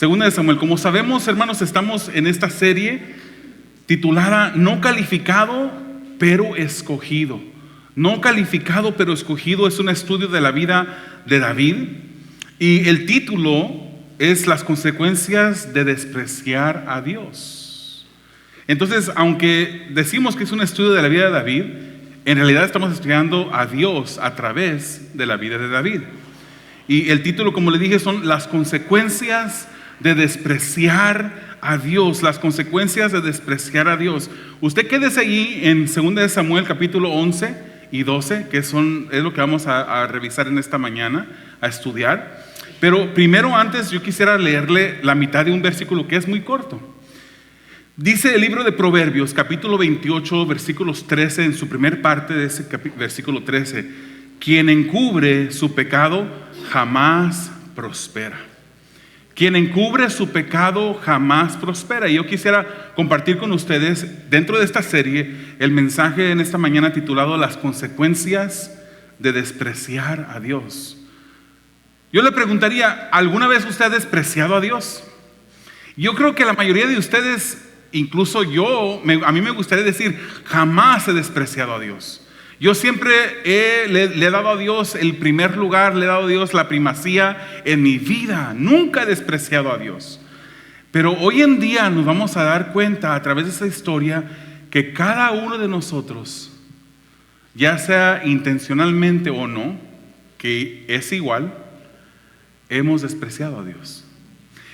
Segunda de Samuel. Como sabemos, hermanos, estamos en esta serie titulada No calificado, pero escogido. No calificado, pero escogido es un estudio de la vida de David. Y el título es Las consecuencias de despreciar a Dios. Entonces, aunque decimos que es un estudio de la vida de David, en realidad estamos estudiando a Dios a través de la vida de David. Y el título, como le dije, son Las consecuencias de despreciar a Dios. Las consecuencias de despreciar a Dios. Usted quédese allí en 2 de Samuel capítulo 11 y 12, que es lo que vamos a revisar en esta mañana, a estudiar. Pero primero, antes, yo quisiera leerle la mitad de un versículo que es muy corto. Dice el libro de Proverbios, capítulo 28, versículos 13, en su primer parte de ese versículo 13: quien encubre su pecado jamás prospera. Quien encubre su pecado jamás prospera. Y yo quisiera compartir con ustedes, dentro de esta serie, el mensaje en esta mañana titulado Las consecuencias de despreciar a Dios. Yo le preguntaría, ¿alguna vez usted ha despreciado a Dios? Yo creo que la mayoría de ustedes, incluso yo, a mí me gustaría decir, jamás he despreciado a Dios. Yo siempre le he dado a Dios el primer lugar, le he dado a Dios la primacía en mi vida. Nunca he despreciado a Dios. Pero hoy en día nos vamos a dar cuenta a través de esta historia que cada uno de nosotros, ya sea intencionalmente o no, que es igual, hemos despreciado a Dios.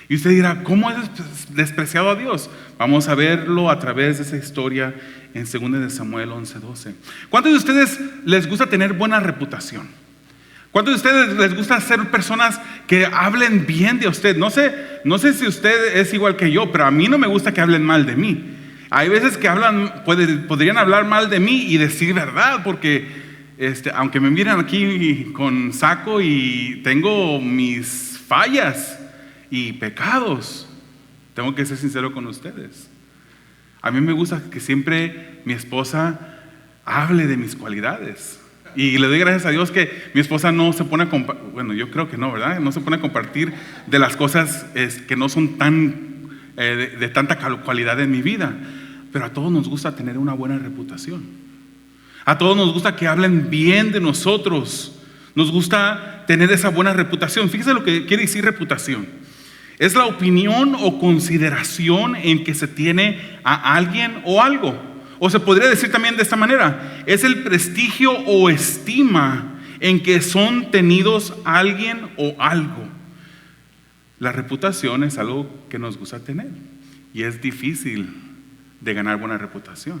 Y usted dirá, ¿cómo has despreciado a Dios? Vamos a verlo a través de esa historia en 2 de Samuel 11:12. ¿Cuántos de ustedes les gusta tener buena reputación? ¿Cuántos de ustedes les gusta ser personas que hablen bien de usted? No sé si usted es igual que yo, pero a mí no me gusta que hablen mal de mí. Hay veces que podrían hablar mal de mí y decir verdad, porque aunque me miran aquí con saco y tengo mis fallas y pecados, tengo que ser sincero con ustedes. A mí me gusta que siempre mi esposa hable de mis cualidades. Y le doy gracias a Dios que mi esposa no se pone a compartir, bueno, yo creo que no, ¿verdad? No se pone a compartir de las cosas que no son de tanta cualidad en mi vida. Pero a todos nos gusta tener una buena reputación. A todos nos gusta que hablen bien de nosotros. Nos gusta tener esa buena reputación. Fíjese lo que quiere decir reputación. Es la opinión o consideración en que se tiene a alguien o algo. O se podría decir también de esta manera: es el prestigio o estima en que son tenidos alguien o algo. La reputación es algo que nos gusta tener y es difícil de ganar buena reputación,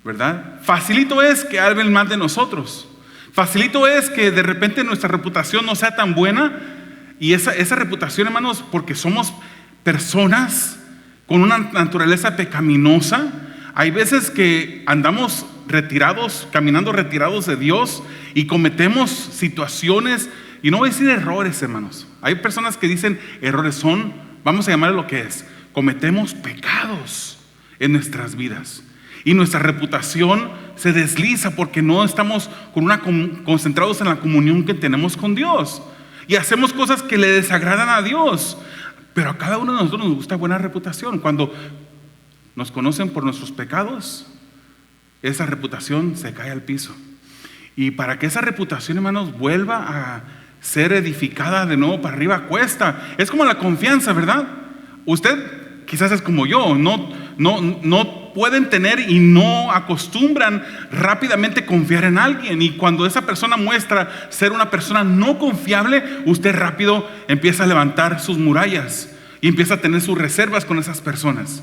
¿verdad? Facilito es que hablen mal de nosotros. Facilito es que de repente nuestra reputación no sea tan buena. Y esa reputación, hermanos, porque somos personas con una naturaleza pecaminosa. Hay veces que andamos caminando retirados de Dios y cometemos situaciones, y no voy a decir errores, hermanos. Hay personas que dicen errores, vamos a llamarle lo que es, cometemos pecados en nuestras vidas. Y nuestra reputación se desliza porque no estamos concentrados en la comunión que tenemos con Dios. Y hacemos cosas que le desagradan a Dios. Pero a cada uno de nosotros nos gusta buena reputación. Cuando nos conocen por nuestros pecados, esa reputación se cae al piso. Y para que esa reputación, hermanos, vuelva a ser edificada de nuevo para arriba, cuesta. Es como la confianza, ¿verdad? Usted quizás es como yo, no pueden tener y no acostumbran rápidamente confiar en alguien. Y cuando esa persona muestra ser una persona no confiable, usted rápido empieza a levantar sus murallas y empieza a tener sus reservas con esas personas,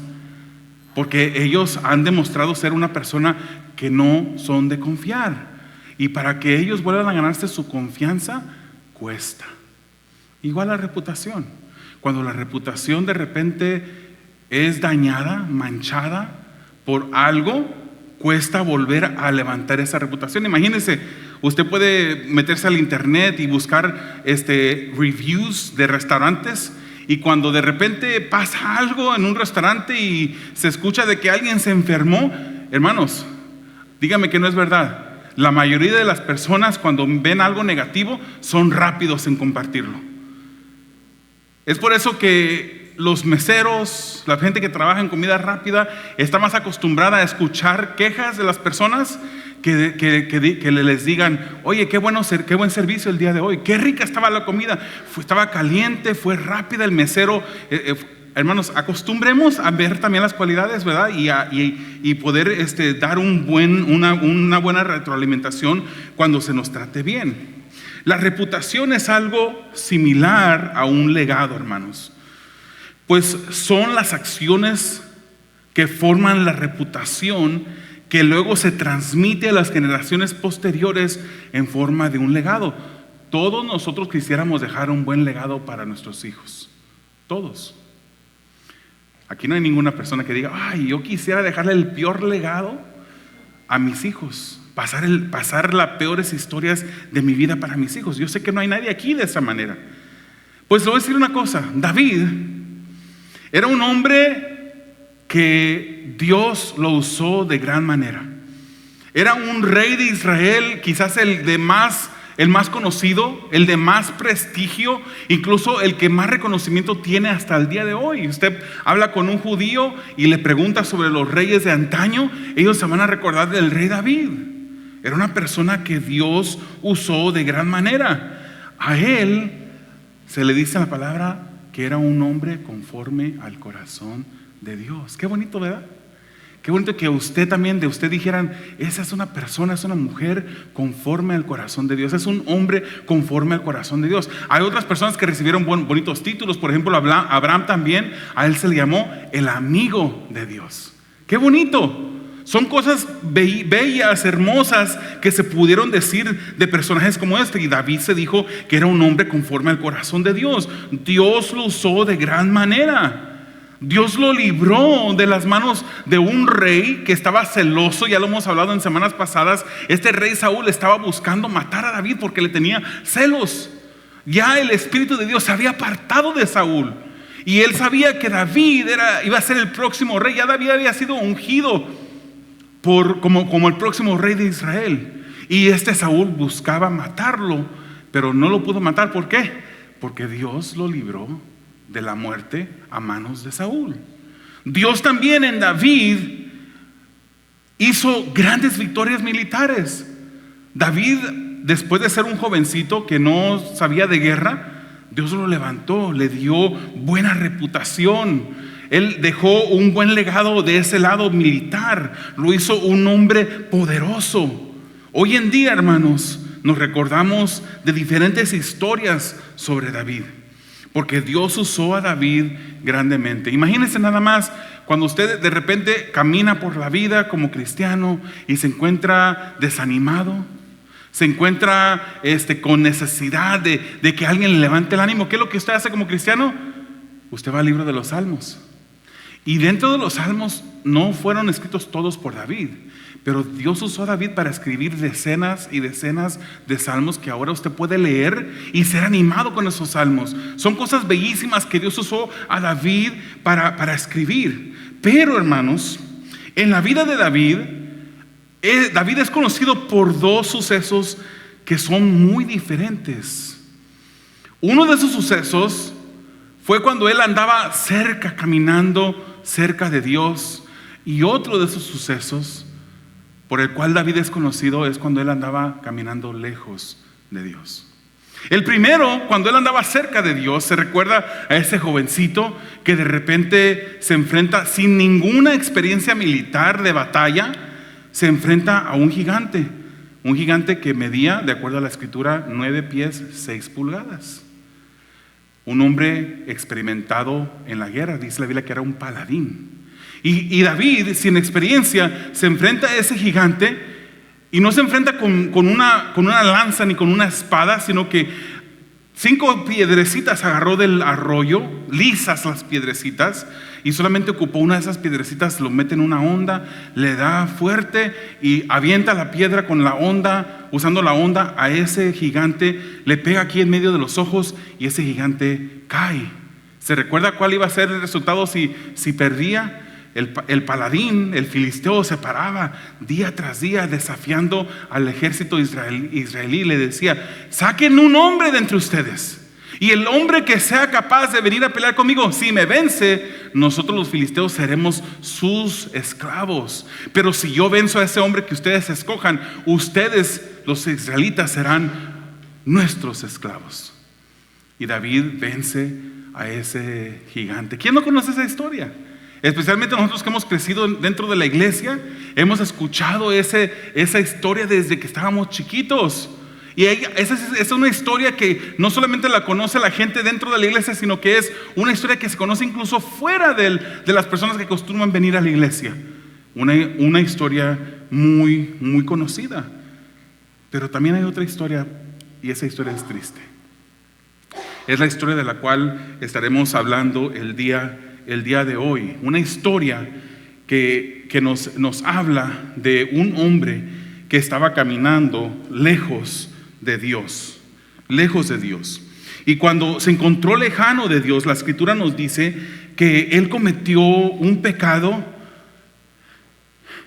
porque ellos han demostrado ser una persona que no son de confiar. Y para que ellos vuelvan a ganarse su confianza, cuesta. Igual la reputación. Cuando la reputación de repente es dañada, manchada por algo, cuesta volver a levantar esa reputación. Imagínese, usted puede meterse al internet y buscar reviews de restaurantes, y cuando de repente pasa algo en un restaurante y se escucha de que alguien se enfermó, hermanos, dígame que no es verdad. La mayoría de las personas, cuando ven algo negativo, son rápidos en compartirlo. Es por eso que los meseros, la gente que trabaja en comida rápida, está más acostumbrada a escuchar quejas de las personas que les digan: oye, qué buen servicio el día de hoy, qué rica estaba la comida, estaba caliente, fue rápida el mesero. Hermanos, acostumbremos a ver también las cualidades, ¿verdad? Y poder dar una buena retroalimentación cuando se nos trate bien. La reputación es algo similar a un legado, hermanos, pues son las acciones que forman la reputación que luego se transmite a las generaciones posteriores en forma de un legado. Todos nosotros quisiéramos dejar un buen legado para nuestros hijos, todos. Aquí no hay ninguna persona que diga: ay, yo quisiera dejarle el peor legado a mis hijos, pasar las peores historias de mi vida para mis hijos. Yo sé que no hay nadie aquí de esa manera. Pues le voy a decir una cosa: David era un hombre que Dios lo usó de gran manera. Era un rey de Israel, quizás el más conocido, el de más prestigio, incluso el que más reconocimiento tiene hasta el día de hoy. Usted habla con un judío y le pregunta sobre los reyes de antaño, ellos se van a recordar del rey David. Era una persona que Dios usó de gran manera. A él se le dice en la palabra que era un hombre conforme al corazón de Dios. Qué bonito, ¿verdad? Qué bonito que usted también, de usted dijeran: esa es una persona, es una mujer conforme al corazón de Dios, es un hombre conforme al corazón de Dios. Hay otras personas que recibieron bonitos títulos. Por ejemplo, Abraham también, a él se le llamó el amigo de Dios. Qué bonito. Son cosas bellas, hermosas, que se pudieron decir de personajes como este. Y David se dijo que era un hombre conforme al corazón de Dios. Dios lo usó de gran manera. Dios lo libró de las manos de un rey que estaba celoso. Ya lo hemos hablado en semanas pasadas. Este rey Saúl estaba buscando matar a David porque le tenía celos. Ya el Espíritu de Dios se había apartado de Saúl, y él sabía que David iba a ser el próximo rey. Ya David había sido ungido como el próximo rey de Israel. Y Saúl buscaba matarlo, pero no lo pudo matar. ¿Por qué? Porque Dios lo libró de la muerte a manos de Saúl. Dios también en David hizo grandes victorias militares. David, después de ser un jovencito que no sabía de guerra, Dios lo levantó, le dio buena reputación. Él dejó un buen legado de ese lado militar, lo hizo un hombre poderoso. Hoy en día, hermanos, nos recordamos de diferentes historias sobre David, porque Dios usó a David grandemente. Imagínense nada más, cuando usted de repente camina por la vida como cristiano y se encuentra desanimado, se encuentra con necesidad de que alguien le levante el ánimo. ¿Qué es lo que usted hace como cristiano? Usted va al libro de los Salmos. Y dentro de los Salmos no fueron escritos todos por David, pero Dios usó a David para escribir decenas y decenas de salmos que ahora usted puede leer y ser animado con esos salmos. Son cosas bellísimas que Dios usó a David para escribir. Pero, hermanos, en la vida de David es conocido por dos sucesos que son muy diferentes. Uno de esos sucesos fue cuando él andaba caminando cerca de Dios. Y otro de esos sucesos por el cual David es conocido es cuando él andaba caminando lejos de Dios. El primero, cuando él andaba cerca de Dios, se recuerda a ese jovencito que de repente se enfrenta, sin ninguna experiencia militar de batalla, se enfrenta a un gigante que medía, de acuerdo a la escritura, 9 pies 6 pulgadas. Un hombre experimentado en la guerra, dice la Biblia que era un paladín. Y David, sin experiencia, se enfrenta a ese gigante, y no se enfrenta con una lanza ni con una espada, sino que 5 piedrecitas agarró del arroyo, lisas las piedrecitas, y solamente ocupó una de esas piedrecitas, lo mete en una honda, le da fuerte y avienta la piedra con la honda, usando la honda a ese gigante, le pega aquí en medio de los ojos y ese gigante cae. ¿Se recuerda cuál iba a ser el resultado si perdía? El paladín, el filisteo, se paraba día tras día desafiando al ejército israelí. Le decía: saquen un hombre de entre ustedes. Y el hombre que sea capaz de venir a pelear conmigo, si me vence, nosotros los filisteos seremos sus esclavos. Pero si yo venzo a ese hombre que ustedes escojan, ustedes, los israelitas, serán nuestros esclavos. Y David vence a ese gigante. ¿Quién no conoce esa historia? Especialmente nosotros que hemos crecido dentro de la iglesia, hemos escuchado esa historia desde que estábamos chiquitos. Y esa es una historia que no solamente la conoce la gente dentro de la iglesia, sino que es una historia que se conoce incluso fuera de las personas que acostumbran venir a la iglesia. Una historia muy, muy conocida. Pero también hay otra historia, y esa historia es triste. Es la historia de la cual estaremos hablando el día de hoy. Una historia que nos habla de un hombre que estaba caminando lejos de Dios. Y cuando se encontró lejano de Dios, la escritura nos dice que él cometió un pecado.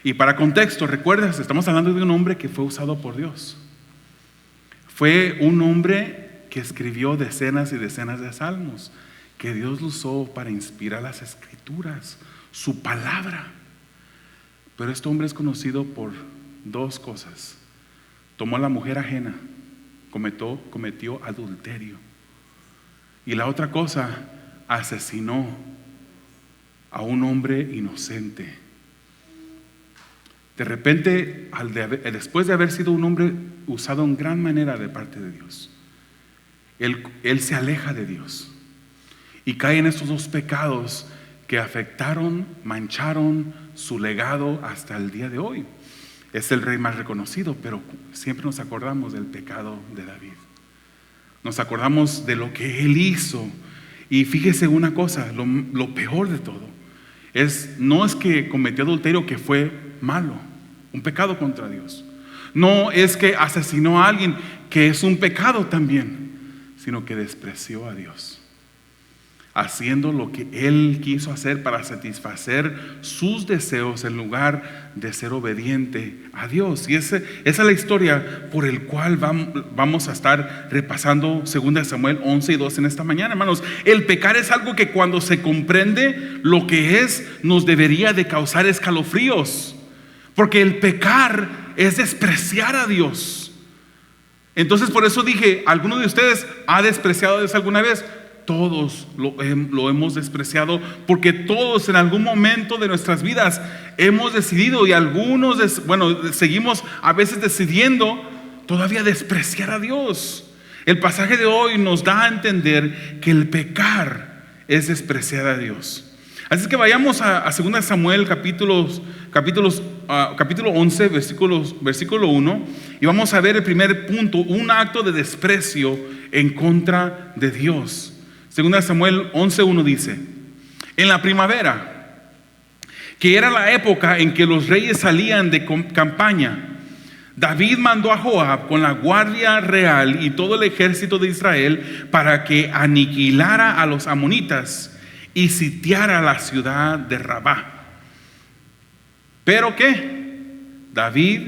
Y para contexto, recuerdas, estamos hablando de un hombre que fue usado por Dios. Fue un hombre que escribió decenas y decenas de salmos, que Dios lo usó para inspirar las escrituras, su palabra. Pero este hombre es conocido por dos cosas. Tomó a la mujer ajena, cometió adulterio. Y la otra cosa, asesinó a un hombre inocente. De repente, después de haber sido un hombre usado en gran manera de parte de Dios, él se aleja de Dios y cae en estos dos pecados que afectaron, mancharon su legado hasta el día de hoy. Es el rey más reconocido, pero siempre nos acordamos del pecado de David. Nos acordamos de lo que él hizo. Y fíjese una cosa, lo peor de todo no es que cometió adulterio, que fue malo, un pecado contra Dios. No es que asesinó a alguien, que es un pecado también, sino que despreció a Dios, haciendo lo que él quiso hacer para satisfacer sus deseos en lugar de ser obediente a Dios. Y esa es la historia por el cual vamos a estar repasando 2 Samuel 11 y 12 en esta mañana, hermanos. El pecar es algo que cuando se comprende lo que es, nos debería de causar escalofríos, porque el pecar es despreciar a Dios. Entonces por eso dije, ¿alguno de ustedes ha despreciado a Dios alguna vez? Todos lo hemos despreciado, porque todos en algún momento de nuestras vidas hemos decidido, y algunos seguimos a veces decidiendo todavía despreciar a Dios. El pasaje de hoy nos da a entender que el pecar es despreciar a Dios. Así que vayamos a 2 Samuel capítulo 11 versículo 1, y vamos a ver el primer punto, un acto de desprecio en contra de Dios. 2 Samuel 11:1 dice: en la primavera, que era la época en que los reyes salían de campaña, David mandó a Joab con la guardia real y todo el ejército de Israel para que aniquilara a los amonitas y sitiara la ciudad de Rabá. Pero ¿qué? David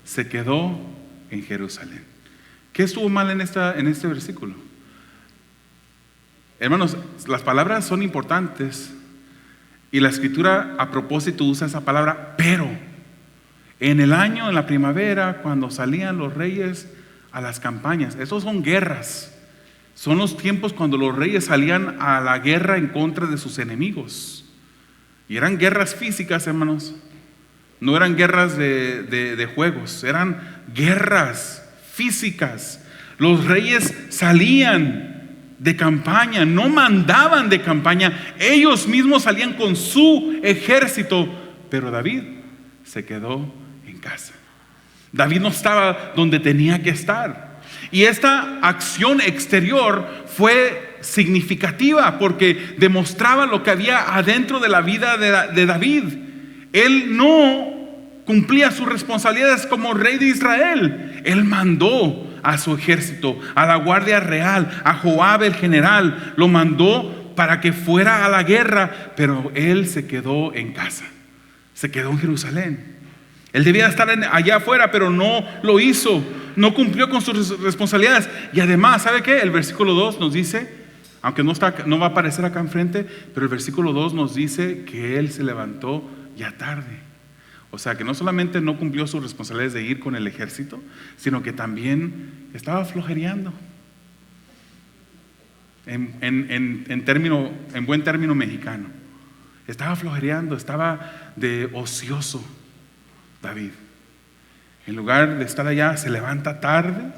se quedó en Jerusalén. ¿Qué estuvo mal en este versículo? Hermanos, las palabras son importantes y la escritura a propósito usa esa palabra pero. En la primavera, cuando salían los reyes a las campañas, esos son guerras. Son los tiempos cuando los reyes salían a la guerra en contra de sus enemigos. Y eran guerras físicas, hermanos. No eran guerras de juegos, eran guerras físicas. Los reyes salían de campaña, no mandaban de campaña, ellos mismos salían con su ejército, pero David se quedó en casa. David no estaba donde tenía que estar. Y esta acción exterior fue significativa porque demostraba lo que había adentro de la vida de David. Él no cumplía sus responsabilidades como rey de Israel. Él mandó a su ejército, a la guardia real, a Joab el general, lo mandó para que fuera a la guerra, pero él se quedó en casa, se quedó en Jerusalén. Él debía estar allá afuera, pero no lo hizo. No cumplió con sus responsabilidades. Y además, ¿sabe qué? El versículo 2 nos dice, aunque no va a aparecer acá enfrente, pero el versículo 2 nos dice que él se levantó ya tarde. O sea, que no solamente no cumplió sus responsabilidades de ir con el ejército, sino que también estaba flojereando. En buen término mexicano. Estaba flojereando, estaba de ocioso David. En lugar de estar allá, se levanta tarde.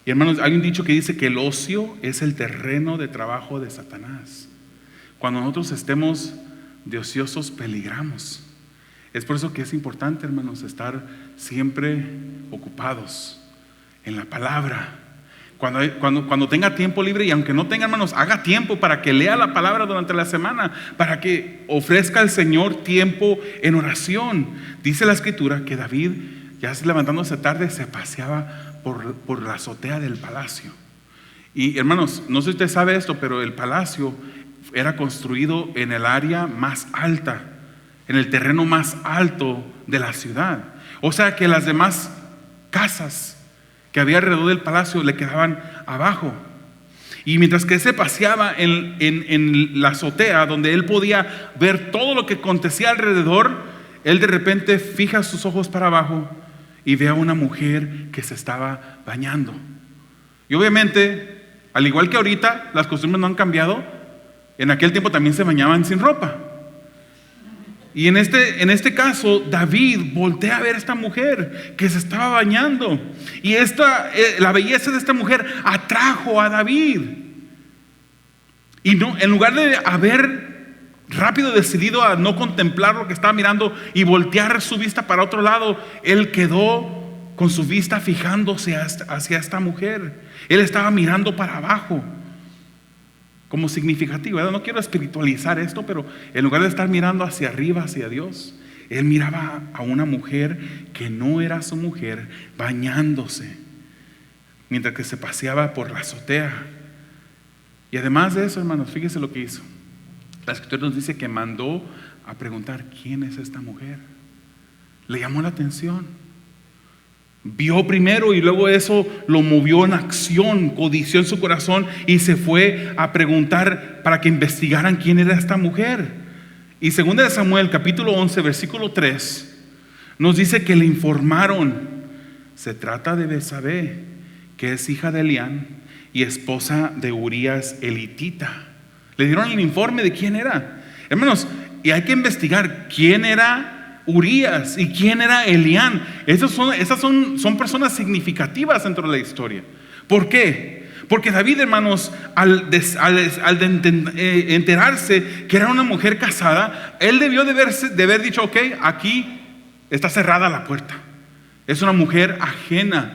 Y hermanos, hay un dicho que dice que el ocio es el terreno de trabajo de Satanás. Cuando nosotros estemos de ociosos, peligramos. Es por eso que es importante, hermanos, estar siempre ocupados en la palabra. Cuando tenga tiempo libre, y aunque no tenga, hermanos, haga tiempo para que lea la palabra durante la semana, para que ofrezca al Señor tiempo en oración. Dice la escritura que David, ya levantándose tarde, se paseaba por la azotea del palacio. Y hermanos, no sé si usted sabe esto, pero el palacio era construido en el área más alta, en el terreno más alto de la ciudad. O sea que las demás casas que había alrededor del palacio le quedaban abajo. Y mientras que se paseaba en la azotea, donde él podía ver todo lo que acontecía alrededor, él de repente fija sus ojos para abajo y ve a una mujer que se estaba bañando. Y obviamente, al igual que ahorita, las costumbres no han cambiado. En aquel tiempo también se bañaban sin ropa. Y en este caso, David voltea a ver a esta mujer que se estaba bañando. Y la belleza de esta mujer atrajo a David. Y no, en lugar de haber rápido decidido a no contemplar lo que estaba mirando y voltear su vista para otro lado, él quedó con su vista fijándose hacia esta mujer. Él estaba mirando para abajo. Como significativo, ¿verdad? No quiero espiritualizar esto, pero en lugar de estar mirando hacia arriba, hacia Dios, él miraba a una mujer que no era su mujer, bañándose, mientras que se paseaba por la azotea. Y además de eso, hermanos, fíjese lo que hizo. La escritura nos dice que mandó a preguntar: ¿quién es esta mujer? Le llamó la atención. Vio primero y luego eso lo movió en acción, codició en su corazón y se fue a preguntar para que investigaran quién era esta mujer. Y 2 de Samuel capítulo 11 versículo 3 nos dice que le informaron: se trata de Betsabé, que es hija de Elián y esposa de Urías elitita. Le dieron el informe de quién era, hermanos, y hay que investigar quién era Urías y quién era Elián. Esas son personas significativas dentro de la historia. ¿Por qué? Porque David, hermanos, al enterarse que era una mujer casada, él debió de haber dicho: ok, aquí está cerrada la puerta, es una mujer ajena.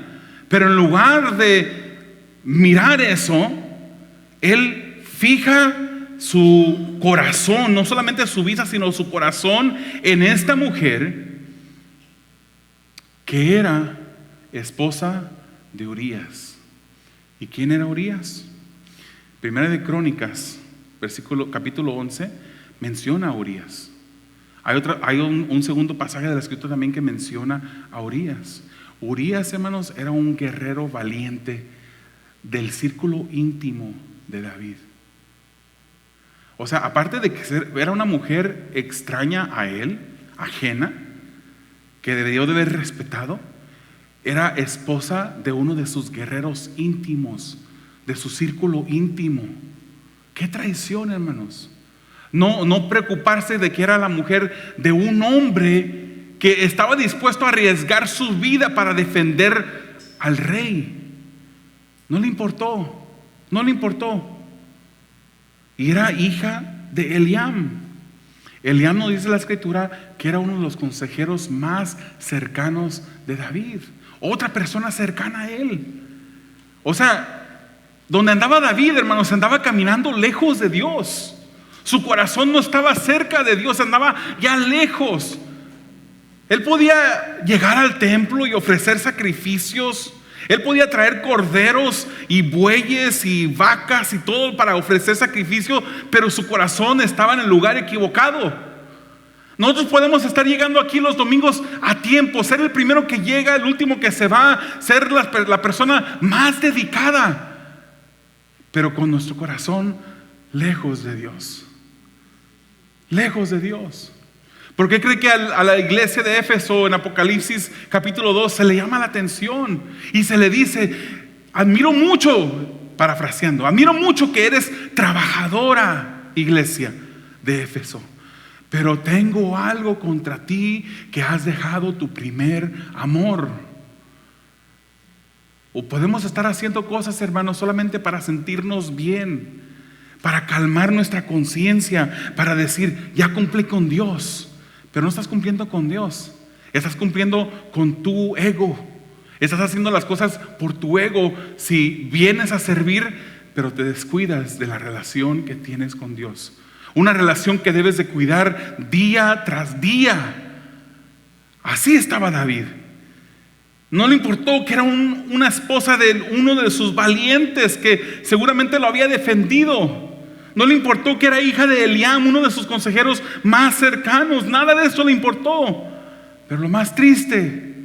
Pero en lugar de mirar eso, él fija su corazón, no solamente su vista, sino su corazón en esta mujer que era esposa de Urías. ¿Y quién era Urías? Primera de Crónicas, capítulo 11, menciona a Urías. Hay un segundo pasaje de la escritura también que menciona a Urías. Urías, hermanos, era un guerrero valiente del círculo íntimo de David. O sea, aparte de que era una mujer extraña a él, ajena, que debió de haber respetado, era esposa de uno de sus guerreros íntimos, de su círculo íntimo. ¡Qué traición, hermanos! No preocuparse de que era la mujer de un hombre que estaba dispuesto a arriesgar su vida para defender al rey. No le importó. Y era hija de Eliam. Eliam nos dice la escritura que era uno de los consejeros más cercanos de David. Otra persona cercana a él. O sea, donde andaba David, hermanos, andaba caminando lejos de Dios. Su corazón no estaba cerca de Dios, andaba ya lejos. Él podía llegar al templo y ofrecer sacrificios. Él podía traer corderos y bueyes y vacas y todo para ofrecer sacrificio, pero su corazón estaba en el lugar equivocado. Nosotros podemos estar llegando aquí los domingos a tiempo, ser el primero que llega, el último que se va, ser la persona más dedicada, pero con nuestro corazón lejos de Dios. Lejos de Dios. ¿Por qué cree que a la iglesia de Éfeso en Apocalipsis capítulo 2 se le llama la atención y se le dice: admiro mucho, parafraseando, admiro mucho que eres trabajadora, iglesia de Éfeso, pero tengo algo contra ti, que has dejado tu primer amor? O podemos estar haciendo cosas, hermanos, solamente para sentirnos bien, para calmar nuestra conciencia, para decir: ya cumplí con Dios. Pero no estás cumpliendo con Dios, estás cumpliendo con tu ego. Estás haciendo las cosas por tu ego si vienes a servir, pero te descuidas de la relación que tienes con Dios. Una relación que debes de cuidar día tras día. Así estaba David. No le importó que era una esposa de uno de sus valientes que seguramente lo había defendido. No le importó que era hija de Eliam, uno de sus consejeros más cercanos. Nada de eso le importó. Pero lo más triste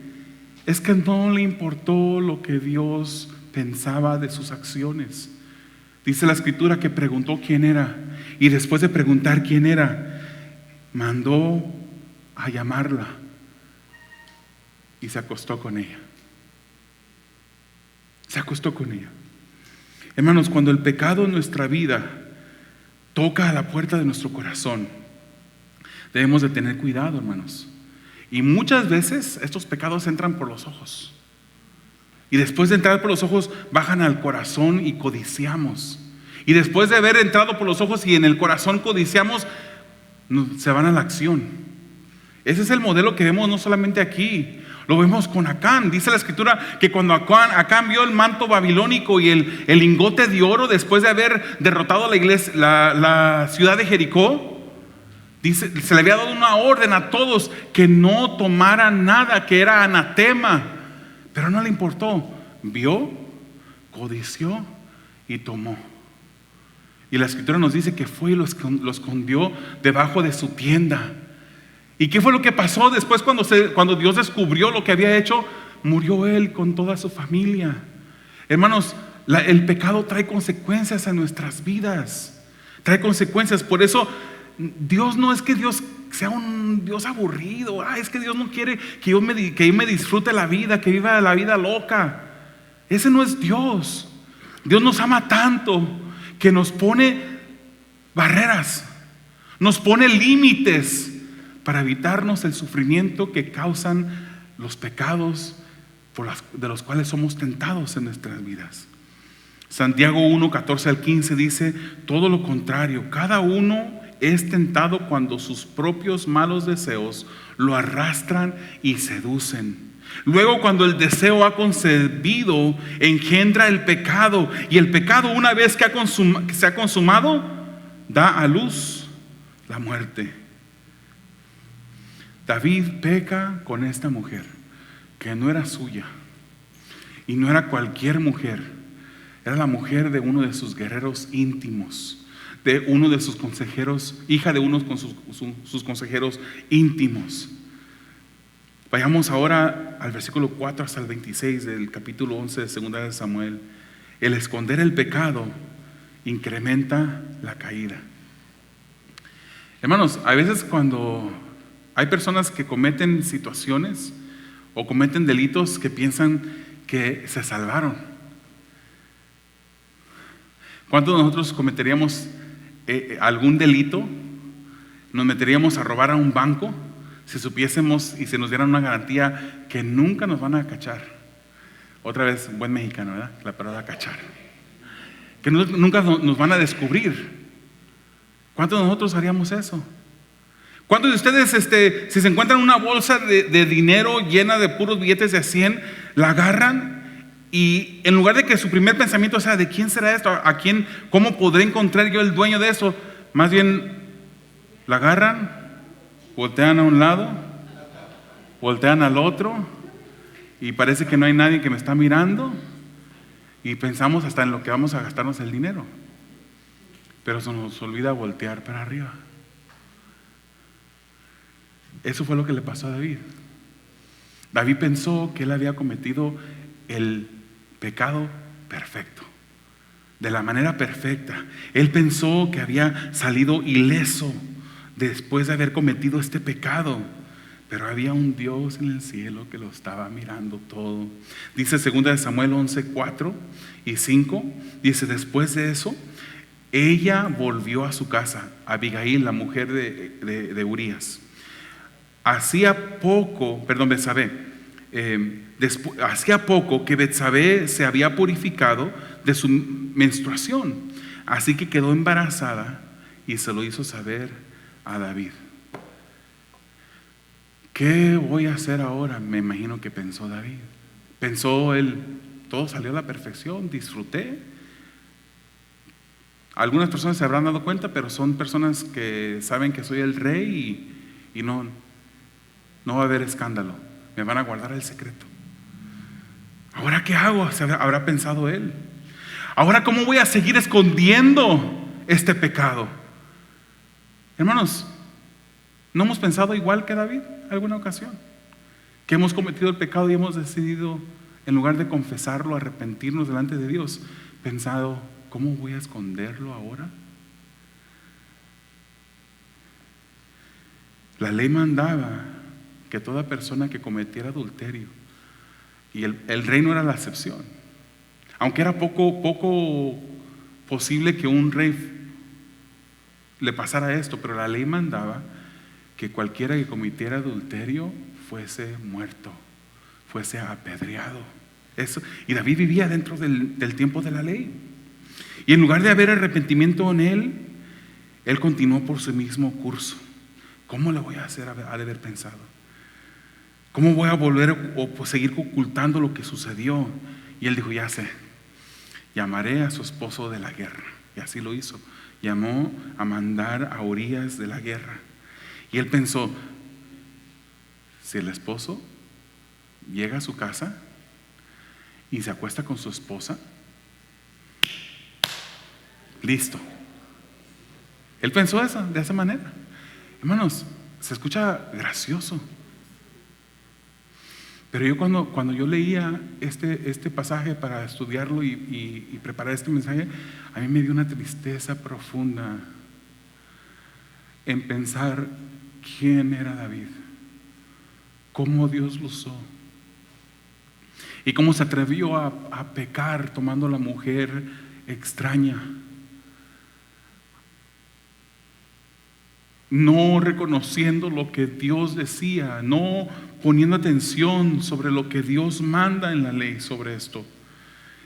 es que no le importó lo que Dios pensaba de sus acciones. Dice la escritura que preguntó quién era, y después de preguntar quién era, mandó a llamarla y se acostó con ella. Se acostó con ella. Hermanos, cuando el pecado en nuestra vida toca a la puerta de nuestro corazón, debemos de tener cuidado, hermanos. Y muchas veces estos pecados entran por los ojos, y después de entrar por los ojos bajan al corazón y codiciamos. Y después de haber entrado por los ojos y en el corazón codiciamos, se van a la acción. Ese es el modelo que vemos no solamente aquí, lo vemos con Acán. Dice la escritura que cuando Acán vio el manto babilónico y el lingote de oro, después de haber derrotado la ciudad de Jericó, dice, se le había dado una orden a todos que no tomaran nada, que era anatema, pero no le importó. Vio, codició y tomó. Y la escritura nos dice que fue y lo escondió debajo de su tienda. ¿Y qué fue lo que pasó después cuando Dios descubrió lo que había hecho? Murió él con toda su familia. Hermanos, el pecado trae consecuencias a nuestras vidas. Trae consecuencias. Por eso Dios no es que Dios sea un Dios aburrido. Es que Dios no quiere que yo me disfrute la vida, que viva la vida loca. Ese no es Dios. Dios nos ama tanto que nos pone barreras, nos pone límites para evitarnos el sufrimiento que causan los pecados de los cuales somos tentados en nuestras vidas. Santiago 1, 14 al 15 dice: todo lo contrario, cada uno es tentado cuando sus propios malos deseos lo arrastran y seducen. Luego, cuando el deseo ha concebido, engendra el pecado, y el pecado, una vez que se ha consumado, da a luz la muerte. David peca con esta mujer, que no era suya, y no era cualquier mujer, era la mujer de uno de sus guerreros íntimos, de uno de sus consejeros, hija de uno de sus consejeros íntimos. Vayamos ahora al versículo 4 hasta el 26 del capítulo 11 de Segunda de Samuel. El esconder el pecado incrementa la caída. Hermanos, a veces cuando hay personas que cometen situaciones o cometen delitos que piensan que se salvaron. ¿Cuántos de nosotros cometeríamos algún delito? Nos meteríamos a robar a un banco si supiésemos y se nos dieran una garantía que nunca nos van a cachar. Otra vez, buen mexicano, ¿verdad? La palabra cachar. Que nunca nos van a descubrir. ¿Cuántos de nosotros haríamos eso? ¿Cuántos de ustedes, si se encuentran una bolsa de dinero llena de puros billetes de 100, la agarran y en lugar de que su primer pensamiento sea ¿de quién será esto? ¿A quién? ¿Cómo podré encontrar yo el dueño de eso? Más bien la agarran, voltean a un lado, voltean al otro y parece que no hay nadie que me está mirando y pensamos hasta en lo que vamos a gastarnos el dinero, pero se nos olvida voltear para arriba. Eso fue lo que le pasó a David. David pensó que él había cometido el pecado perfecto, de la manera perfecta. Él pensó que había salido ileso después de haber cometido este pecado, pero había un Dios en el cielo que lo estaba mirando todo. Dice 2 Samuel 11, 4 y 5, dice: después de eso, ella volvió a su casa, Abigail, la mujer de Urías. Hacía poco que Betsabé se había purificado de su menstruación, así que quedó embarazada y se lo hizo saber a David. ¿Qué voy a hacer ahora? Me imagino que pensó David. Pensó él, todo salió a la perfección, disfruté. Algunas personas se habrán dado cuenta, pero son personas que saben que soy el rey y no va a haber escándalo. Me van a guardar el secreto. ¿Ahora qué hago? Habrá pensado él. ¿Ahora cómo voy a seguir escondiendo este pecado? Hermanos, ¿no hemos pensado igual que David alguna ocasión? Que hemos cometido el pecado y hemos decidido, en lugar de confesarlo, arrepentirnos delante de Dios, pensado: ¿cómo voy a esconderlo ahora? La ley mandaba que toda persona que cometiera adulterio, y el rey no era la excepción, aunque era poco posible que un rey le pasara esto, pero la ley mandaba que cualquiera que cometiera adulterio fuese muerto, fuese apedreado. Eso, y David vivía dentro del tiempo de la ley. Y en lugar de haber arrepentimiento en él continuó por su mismo curso. ¿Cómo le voy a hacer? Ha de haber pensado. ¿Cómo voy a volver o seguir ocultando lo que sucedió? Y él dijo: ya sé, llamaré a su esposo de la guerra. Y así lo hizo. Llamó a mandar a Urías de la guerra. Y él pensó: si el esposo llega a su casa y se acuesta con su esposa, listo. Él pensó de esa manera. Hermanos, se escucha gracioso, pero yo cuando yo leía este pasaje para estudiarlo y preparar este mensaje, a mí me dio una tristeza profunda en pensar quién era David, cómo Dios lo usó y cómo se atrevió a pecar tomando a la mujer extraña, no reconociendo lo que Dios decía, no poniendo atención sobre lo que Dios manda en la ley sobre esto.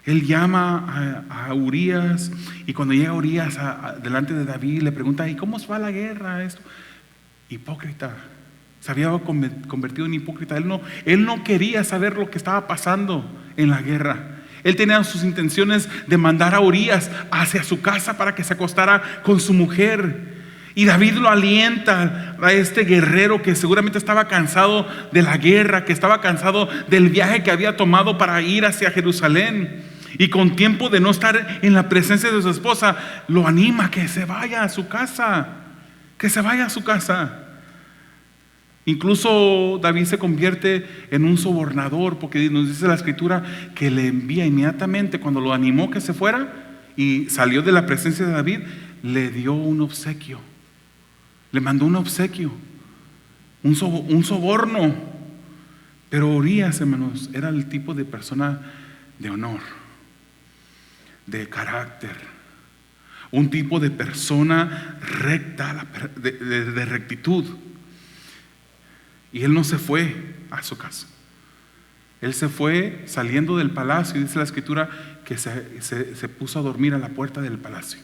Él llama a Urías, y cuando llega Urías delante de David, le pregunta: ¿y cómo va la guerra? Esto, hipócrita, se había convertido en hipócrita. Él no quería saber lo que estaba pasando en la guerra. Él tenía sus intenciones de mandar a Urías hacia su casa para que se acostara con su mujer. Y David lo alienta a este guerrero que seguramente estaba cansado de la guerra, que estaba cansado del viaje que había tomado para ir hacia Jerusalén, y con tiempo de no estar en la presencia de su esposa, lo anima a que se vaya a su casa, que se vaya a su casa. Incluso David se convierte en un sobornador, porque nos dice la escritura que le envía inmediatamente, cuando lo animó que se fuera y salió de la presencia de David, le dio un obsequio. Le mandó un obsequio, un soborno. Pero Urías, hermanos, era el tipo de persona de honor, de carácter, un tipo de persona recta, de rectitud. Y él no se fue a su casa. Él se fue saliendo del palacio, y dice la escritura que se puso a dormir a la puerta del palacio,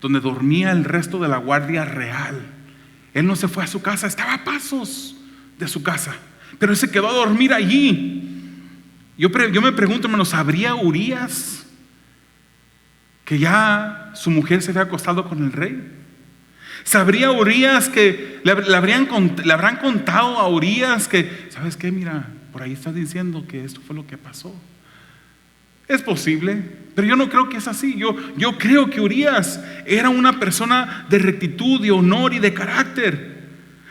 donde dormía el resto de la guardia real. Él no se fue a su casa, estaba a pasos de su casa, pero él se quedó a dormir allí. Yo me pregunto, hermanos, ¿sabría Urías que ya su mujer se había acostado con el rey? ¿Sabría Urías que le habrán contado a Urías que, ¿sabes qué? Mira, por ahí está diciendo que esto fue lo que pasó? Es posible, pero yo no creo que es así. Yo creo que Urías era una persona de rectitud, de honor y de carácter.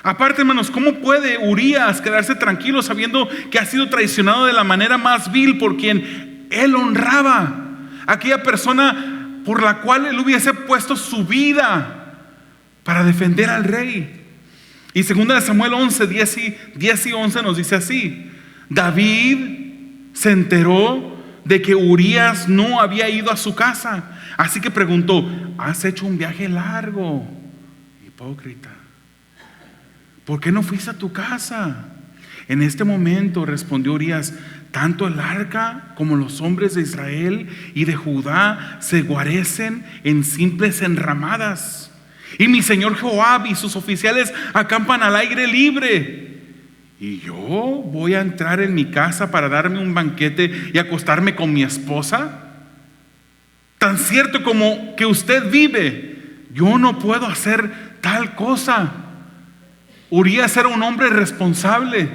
Aparte, hermanos, ¿cómo puede Urías quedarse tranquilo sabiendo que ha sido traicionado de la manera más vil por quien él honraba? Aquella persona por la cual él hubiese puesto su vida para defender al rey. Y 2 Samuel 11, 10 y 11 nos dice así: David se enteró de que Urías no había ido a su casa, así que preguntó: ¿has hecho un viaje largo? Hipócrita, ¿por qué no fuiste a tu casa? En este momento respondió Urías: tanto el arca como los hombres de Israel y de Judá se guarecen en simples enramadas, y mi señor Joab y sus oficiales acampan al aire libre, y yo voy a entrar en mi casa para darme un banquete y acostarme con mi esposa. Tan cierto como que usted vive, yo no puedo hacer tal cosa. Urías era un hombre responsable,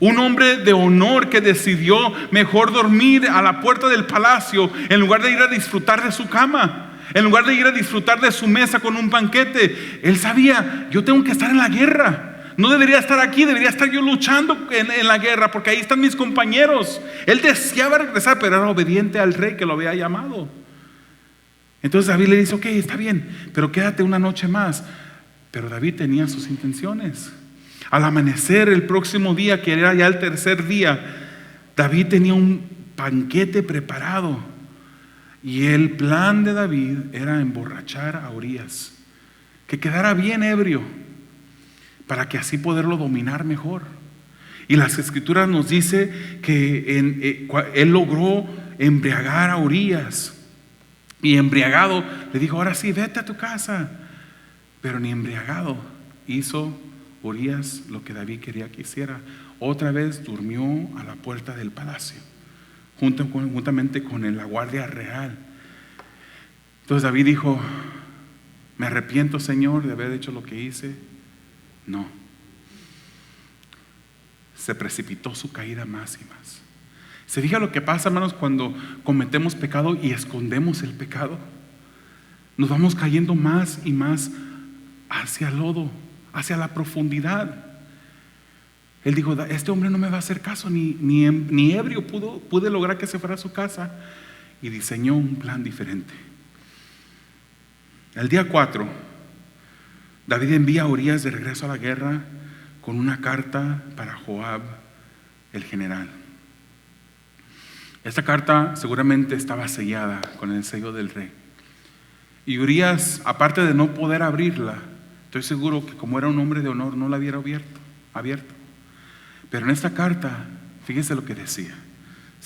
un hombre de honor que decidió mejor dormir a la puerta del palacio en lugar de ir a disfrutar de su cama, en lugar de ir a disfrutar de su mesa con un banquete. Él sabía: yo tengo que estar en la guerra, no debería estar aquí, debería estar yo luchando en la guerra, porque ahí están mis compañeros. Él deseaba regresar, pero era obediente al rey que lo había llamado. Entonces David le dice: ok, está bien, pero quédate una noche más. Pero David tenía sus intenciones. Al amanecer el próximo día, que era ya el tercer día, David tenía un banquete preparado, y el plan de David era emborrachar a Urías, que quedara bien ebrio, para que así poderlo dominar mejor. Y las escrituras nos dice que él logró embriagar a Urías, y embriagado le dijo: ahora sí, vete a tu casa. Pero ni embriagado hizo Urías lo que David quería que hiciera. Otra vez durmió a la puerta del palacio, juntamente con la guardia real. Entonces David dijo: ¿me arrepiento, Señor, de haber hecho lo que hice? No. Se precipitó su caída más y más. ¿Se fija lo que pasa, hermanos, cuando cometemos pecado y escondemos el pecado? Nos vamos cayendo más y más hacia el lodo, hacia la profundidad. Él dijo: este hombre no me va a hacer caso, ni ebrio pude lograr que se fuera a su casa. Y diseñó un plan diferente. El día 4, David envía a Urías de regreso a la guerra con una carta para Joab, el general. Esta carta seguramente estaba sellada con el sello del rey. Y Urías, aparte de no poder abrirla, estoy seguro que como era un hombre de honor, no la hubiera abierto. Pero en esta carta, fíjese lo que decía.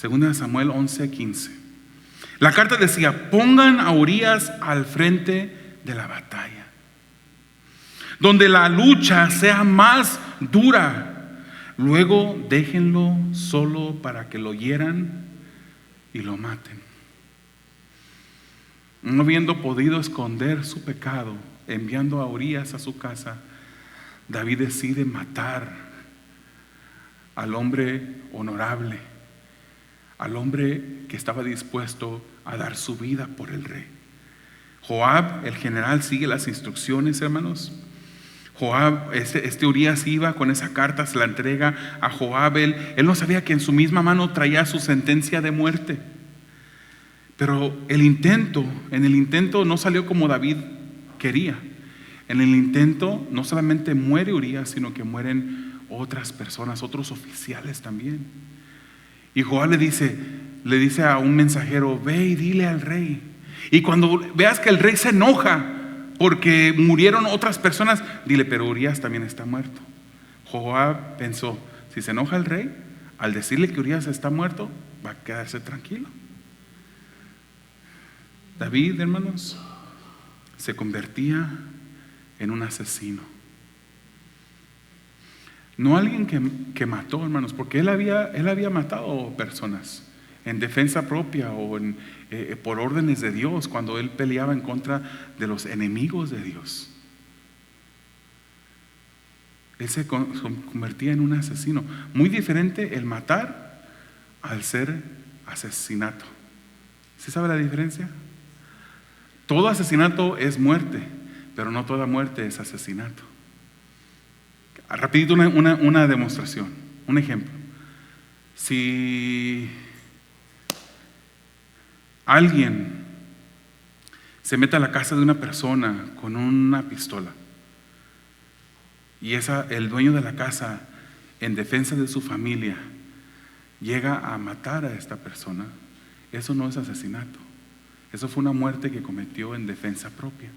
2 Samuel 11:15. La carta decía: pongan a Urías al frente de la batalla, donde la lucha sea más dura. Luego déjenlo solo para que lo hieran y lo maten. No habiendo podido esconder su pecado, enviando a Urías a su casa, David decide matar al hombre honorable, al hombre que estaba dispuesto a dar su vida por el rey. Joab, el general, sigue las instrucciones, hermanos. Joab, este Urías iba con esa carta, se la entrega a Joab. Él no sabía que en su misma mano traía su sentencia de muerte. Pero en el intento no salió como David quería. En el intento no solamente muere Urías, sino que mueren otras personas, otros oficiales también. Y Joab le dice a un mensajero: ve y dile al rey. Y cuando veas que el rey se enoja porque murieron otras personas, dile: pero Urías también está muerto. Joab pensó: si se enoja el rey, al decirle que Urías está muerto, va a quedarse tranquilo. David, hermanos, se convertía en un asesino. No alguien que mató, hermanos, porque él había matado personas en defensa propia o por órdenes de Dios, cuando él peleaba en contra de los enemigos de Dios. Él se convertía en un asesino. Muy diferente el matar al ser asesinato. ¿Sí sabe la diferencia? Todo asesinato es muerte, pero no toda muerte es asesinato. Rapidito una demostración, un ejemplo. Si alguien se mete a la casa de una persona con una pistola y el dueño de la casa, en defensa de su familia, llega a matar a esta persona, eso no es asesinato. Eso fue una muerte que cometió en defensa propia,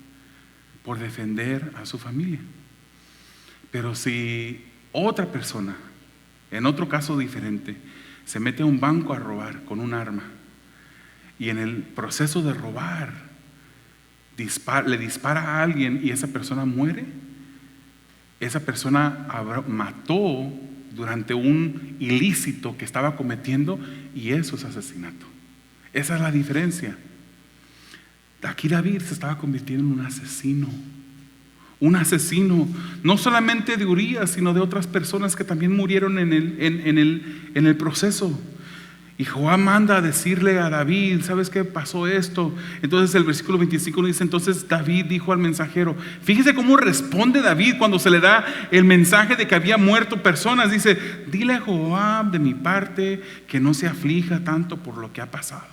por defender a su familia. Pero si otra persona, en otro caso diferente, se mete a un banco a robar con un arma y en el proceso de robar le dispara a alguien y esa persona muere, esa persona mató durante un ilícito que estaba cometiendo, y eso es asesinato. Esa es la diferencia. Aquí David se estaba convirtiendo en un asesino. Un asesino, no solamente de Urías, sino de otras personas que también murieron en el proceso. Y Joab manda a decirle a David: ¿sabes qué? Pasó esto. Entonces el versículo 25 dice: entonces David dijo al mensajero. Fíjese cómo responde David cuando se le da el mensaje de que había muerto personas. Dice: dile a Joab de mi parte que no se aflija tanto por lo que ha pasado,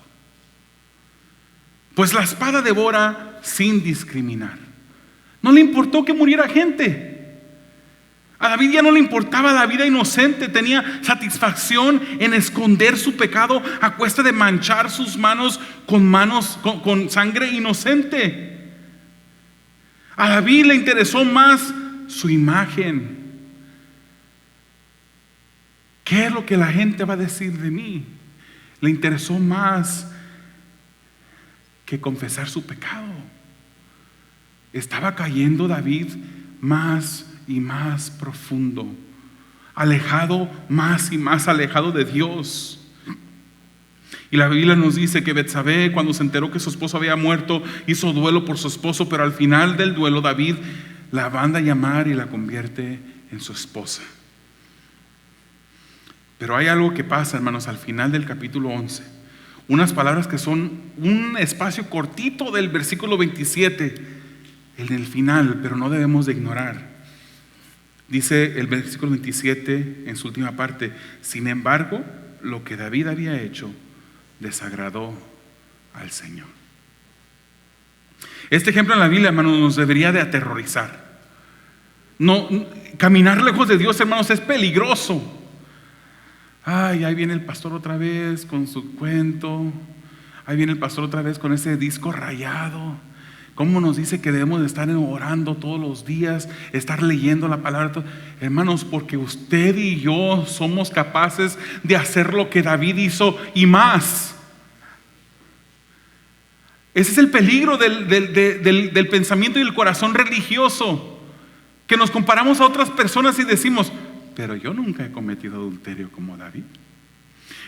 pues la espada devora sin discriminar. No le importó que muriera gente. A David ya no le importaba la vida inocente. Tenía satisfacción en esconder su pecado a cuesta de manchar sus manos con sangre inocente. A David le interesó más su imagen. ¿Qué es lo que la gente va a decir de mí? Le interesó más que confesar su pecado. Estaba cayendo David más y más profundo, alejado, más y más alejado de Dios. Y la Biblia nos dice que Betsabé, cuando se enteró que su esposo había muerto, hizo duelo por su esposo, pero al final del duelo David la manda a llamar y la convierte en su esposa. Pero hay algo que pasa, hermanos, al final del capítulo 11. Unas palabras que son un espacio cortito del versículo 27 en el final, pero no debemos de ignorar. Dice el versículo 27 en su última parte: sin embargo, lo que David había hecho desagradó al Señor. Este ejemplo en la Biblia, hermanos, nos debería de aterrorizar. No, caminar lejos de Dios, hermanos, es peligroso. Ay, ahí viene el pastor otra vez con su cuento. Ahí viene el pastor otra vez con ese disco rayado. ¿Cómo nos dice que debemos de estar orando todos los días, estar leyendo la palabra? Hermanos, porque usted y yo somos capaces de hacer lo que David hizo y más. Ese es el peligro del pensamiento y el corazón religioso, que nos comparamos a otras personas y decimos: pero yo nunca he cometido adulterio como David.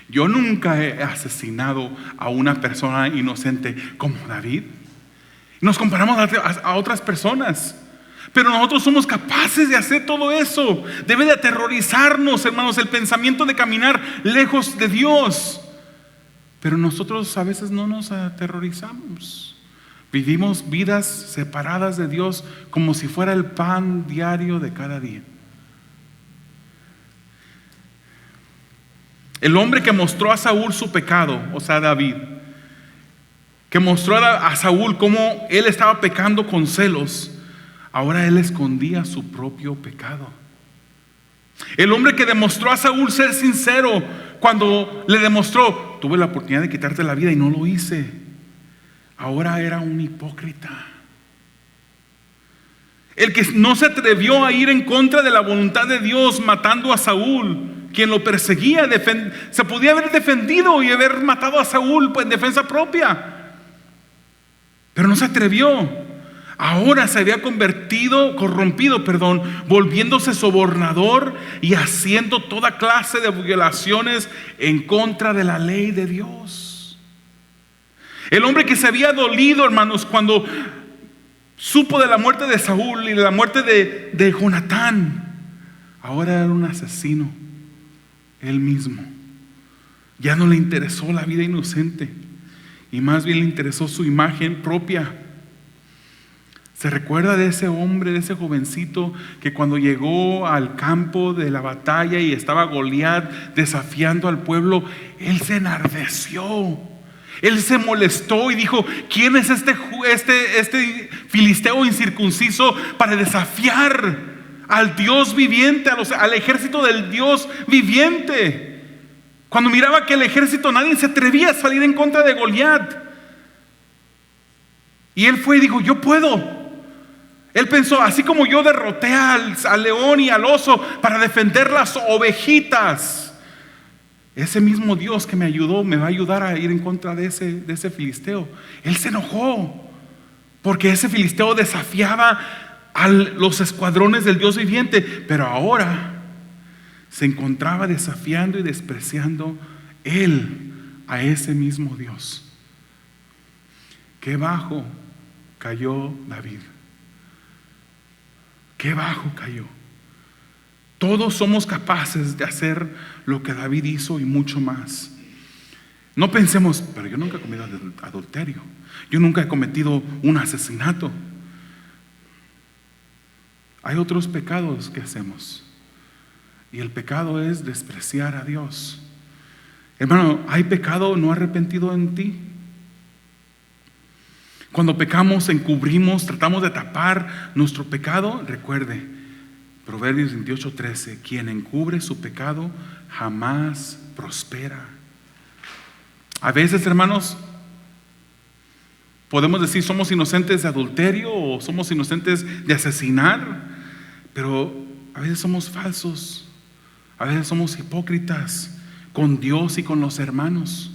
Yo nunca he asesinado a una persona inocente como David. Nos comparamos a otras personas, pero nosotros somos capaces de hacer todo eso. Debe de aterrorizarnos, hermanos, el pensamiento de caminar lejos de Dios. Pero nosotros a veces no nos aterrorizamos. Vivimos vidas separadas de Dios como si fuera el pan diario de cada día. El hombre que mostró a Saúl su pecado, o sea, David, que mostró a Saúl cómo él estaba pecando con celos, ahora él escondía su propio pecado. El hombre que demostró a Saúl ser sincero cuando le demostró: tuve la oportunidad de quitarte la vida y no lo hice, ahora era un hipócrita. El que no se atrevió a ir en contra de la voluntad de Dios, matando a Saúl, quien lo perseguía, se podía haber defendido y haber matado a Saúl en defensa propia, pero no se atrevió. Ahora se había corrompido, volviéndose sobornador y haciendo toda clase de violaciones en contra de la ley de Dios. El hombre que se había dolido, hermanos, cuando supo de la muerte de Saúl y de la muerte de Jonatán, ahora era un asesino él mismo. Ya no le interesó la vida inocente y más bien le interesó su imagen propia. Se recuerda de ese hombre, de ese jovencito que cuando llegó al campo de la batalla y estaba Goliat desafiando al pueblo, él se enardeció. Él se molestó y dijo: ¿quién es este filisteo incircunciso para desafiar al Dios viviente, al ejército del Dios viviente? Cuando miraba que el ejército, nadie se atrevía a salir en contra de Goliat. Y él fue y dijo: yo puedo. Él pensó: así como yo derroté al león y al oso para defender las ovejitas, ese mismo Dios que me ayudó me va a ayudar a ir en contra de ese filisteo. Él se enojó porque ese filisteo desafiaba a los escuadrones del Dios viviente, pero ahora se encontraba desafiando y despreciando él a ese mismo Dios. Qué bajo cayó David. Qué bajo cayó. Todos somos capaces de hacer lo que David hizo y mucho más. No pensemos: pero yo nunca he cometido adulterio, yo nunca he cometido un asesinato. Hay otros pecados que hacemos, y el pecado es despreciar a Dios. Hermano, ¿hay pecado no arrepentido en ti? Cuando pecamos, encubrimos, tratamos de tapar nuestro pecado. Recuerde Proverbios 28:13: quien encubre su pecado jamás prospera. A veces, hermanos, podemos decir somos inocentes de adulterio o somos inocentes de asesinar, pero a veces somos falsos, a veces somos hipócritas con Dios y con los hermanos.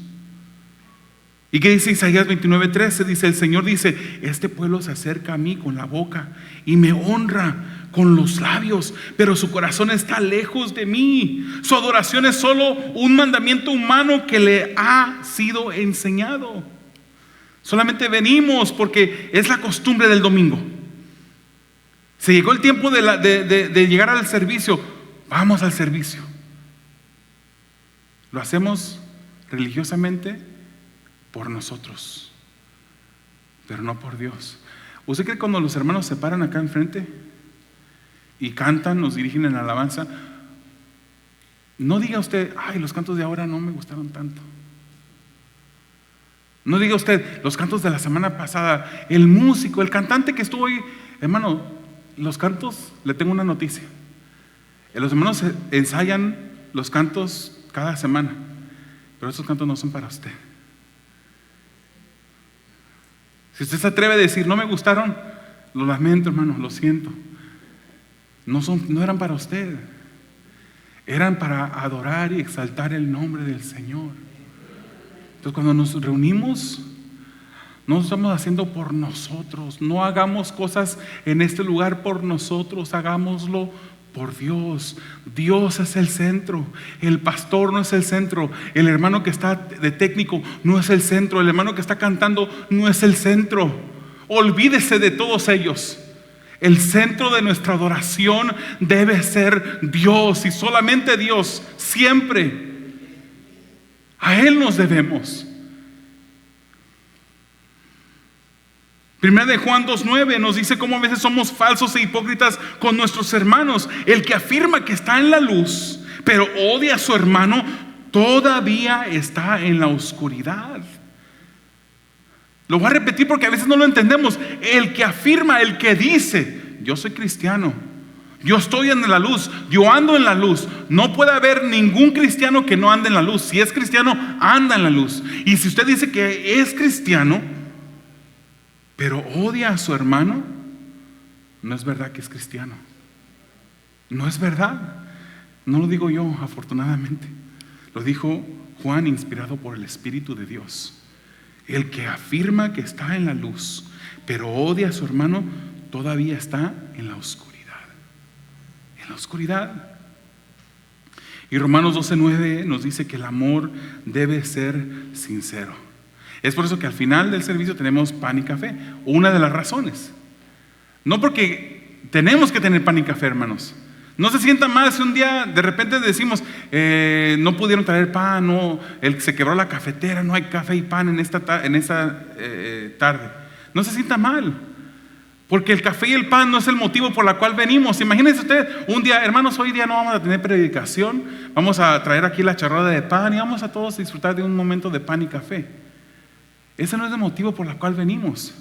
¿Y qué dice Isaías 29:13? Dice: el Señor dice: este pueblo se acerca a mí con la boca y me honra con los labios, pero su corazón está lejos de mí. Su adoración es solo un mandamiento humano que le ha sido enseñado. Solamente venimos porque es la costumbre del domingo. Se llegó el tiempo de llegar al servicio, vamos al servicio. Lo hacemos religiosamente por nosotros, pero no por Dios. ¿Usted cree que cuando los hermanos se paran acá enfrente y cantan, nos dirigen en alabanza, no diga usted: ay, los cantos de ahora no me gustaron tanto? No diga usted: los cantos de la semana pasada, el músico, el cantante que estuvo ahí. Hermano, los cantos, le tengo una noticia: los hermanos ensayan los cantos cada semana, pero esos cantos no son para usted. Si usted se atreve a decir: no me gustaron, lo lamento, hermano, lo siento. No eran para usted, eran para adorar y exaltar el nombre del Señor. Entonces, cuando nos reunimos, no lo estamos haciendo por nosotros. No hagamos cosas en este lugar por nosotros, hagámoslo por Dios. Dios es el centro. El pastor no es el centro. El hermano que está de técnico no es el centro. El hermano que está cantando no es el centro. Olvídese de todos ellos. El centro de nuestra adoración debe ser Dios, y solamente Dios, siempre. A Él nos debemos. Primera de Juan 2:9 nos dice cómo a veces somos falsos e hipócritas con nuestros hermanos. El que afirma que está en la luz, pero odia a su hermano, todavía está en la oscuridad. Lo voy a repetir porque a veces no lo entendemos. El que afirma, el que dice: yo soy cristiano, yo estoy en la luz, yo ando en la luz. No puede haber ningún cristiano que no ande en la luz. Si es cristiano, anda en la luz. Y si usted dice que es cristiano, pero odia a su hermano, no es verdad que es cristiano. No es verdad. No lo digo yo, afortunadamente. Lo dijo Juan, inspirado por el Espíritu de Dios. El que afirma que está en la luz, pero odia a su hermano, todavía está en la oscuridad. En la oscuridad. Y Romanos 12:9 nos dice que el amor debe ser sincero. Es por eso que al final del servicio tenemos pan y café. Una de las razones. No porque tenemos que tener pan y café, hermanos. No se sienta mal si un día de repente decimos: no pudieron traer pan, no, se quebró la cafetera, no hay café y pan en esta tarde. No se sienta mal, Porque el café y el pan no es el motivo por el cual venimos. Imagínense usted un día, hermanos, hoy día no vamos a tener predicación, vamos a traer aquí la charrada de pan y vamos a todos disfrutar de un momento de pan y café. Ese no es el motivo por el cual venimos.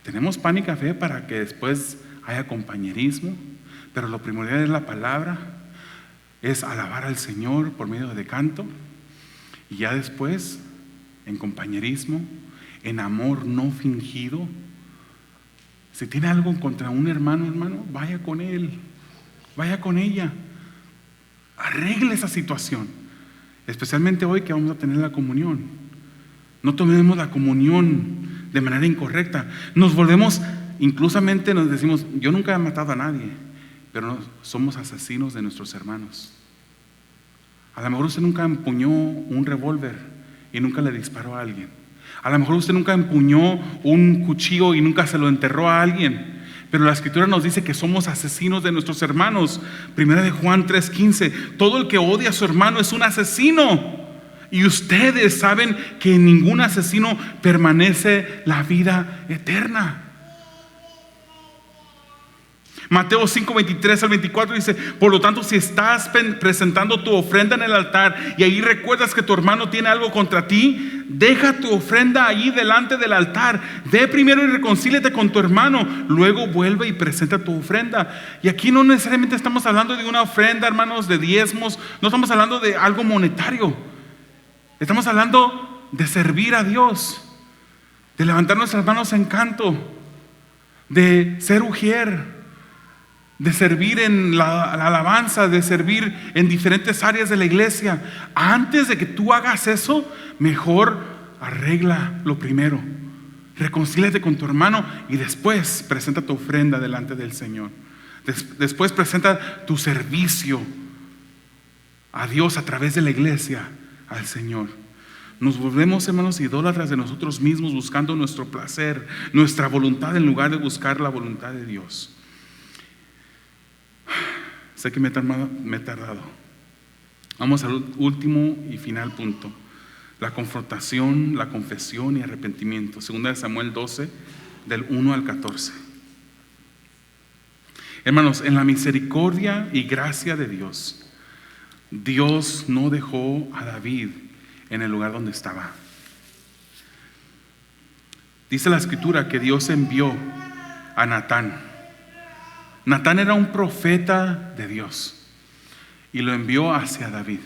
Tenemos pan y café para que después haya compañerismo, pero lo primordial es la palabra, es alabar al Señor por medio de canto, y ya después, en compañerismo, en amor no fingido. Si tiene algo contra un hermano, vaya con él, vaya con ella, arregle esa situación, especialmente hoy que vamos a tener la comunión. No tomemos la comunión de manera incorrecta, nos volvemos, inclusamente nos decimos, yo nunca he matado a nadie, pero somos asesinos de nuestros hermanos. A lo mejor usted nunca empuñó un revólver y nunca le disparó a alguien. A lo mejor usted nunca empuñó un cuchillo y nunca se lo enterró a alguien. Pero la Escritura nos dice que somos asesinos de nuestros hermanos. Primera de Juan 3:15. Todo el que odia a su hermano es un asesino. Y ustedes saben que en ningún asesino permanece la vida eterna. Mateo 5:23-24 dice: por lo tanto, si estás presentando tu ofrenda en el altar y ahí recuerdas que tu hermano tiene algo contra ti, deja tu ofrenda allí delante del altar, ve primero y reconcíliate con tu hermano, luego vuelve y presenta tu ofrenda. Y aquí no necesariamente estamos hablando de una ofrenda, hermanos, de diezmos, no estamos hablando de algo monetario, estamos hablando de servir a Dios, de levantar nuestras manos en canto, de ser ujier, de servir en la alabanza, de servir en diferentes áreas de la iglesia. Antes de que tú hagas eso, mejor arregla lo primero, reconcíliate con tu hermano y después presenta tu ofrenda delante del Señor. Después presenta tu servicio a Dios a través de la iglesia al Señor. Nos volvemos, hermanos, idólatras de nosotros mismos, buscando nuestro placer, nuestra voluntad, en lugar de buscar la voluntad de Dios. Sé que me he tardado. Vamos al último y final punto: la confrontación, la confesión y arrepentimiento. Segunda de Samuel 12, del 1 al 14. Hermanos, en la misericordia y gracia de Dios, Dios no dejó a David en el lugar donde estaba. Dice la Escritura que Dios envió a Natán. Natán era un profeta de Dios y lo envió hacia David.